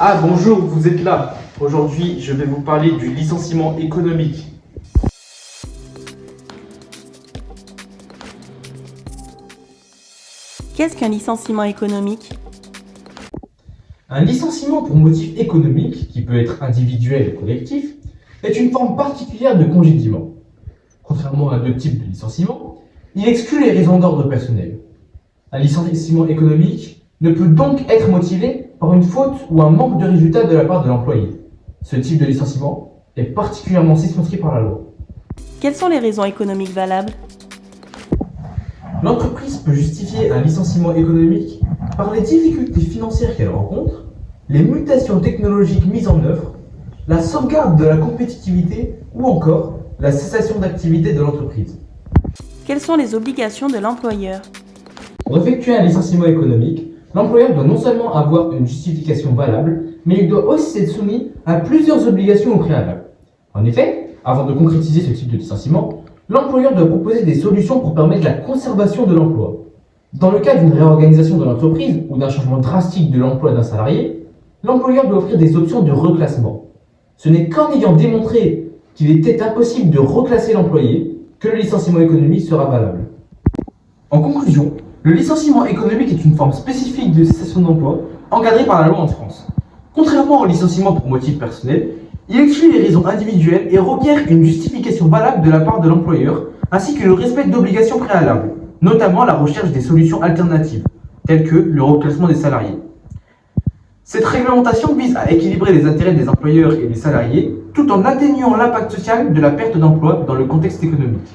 Ah bonjour, vous êtes là. Aujourd'hui, je vais vous parler du licenciement économique. Qu'est-ce qu'un licenciement économique? Un licenciement pour motif économique, qui peut être individuel ou collectif, est une forme particulière de congédiement. Contrairement à deux types de licenciements, il exclut les raisons d'ordre personnel. Un licenciement économique ne peut donc être motivé par une faute ou un manque de résultat de la part de l'employé. Ce type de licenciement est particulièrement circonscrit par la loi. Quelles sont les raisons économiques valables? L'entreprise peut justifier un licenciement économique par les difficultés financières qu'elle rencontre, les mutations technologiques mises en œuvre, la sauvegarde de la compétitivité ou encore la cessation d'activité de l'entreprise. Quelles sont les obligations de l'employeur? Pour effectuer un licenciement économique, l'employeur doit non seulement avoir une justification valable, mais il doit aussi être soumis à plusieurs obligations au préalable. En effet, avant de concrétiser ce type de licenciement, l'employeur doit proposer des solutions pour permettre la conservation de l'emploi. Dans le cas d'une réorganisation de l'entreprise ou d'un changement drastique de l'emploi d'un salarié, l'employeur doit offrir des options de reclassement. Ce n'est qu'en ayant démontré qu'il était impossible de reclasser l'employé que le licenciement économique sera valable. En conclusion, le licenciement économique est une forme spécifique de cessation d'emploi encadrée par la loi en France. Contrairement au licenciement pour motif personnel, il exclut les raisons individuelles et requiert une justification valable de la part de l'employeur, ainsi que le respect d'obligations préalables, notamment la recherche des solutions alternatives, telles que le reclassement des salariés. Cette réglementation vise à équilibrer les intérêts des employeurs et des salariés, tout en atténuant l'impact social de la perte d'emploi dans le contexte économique.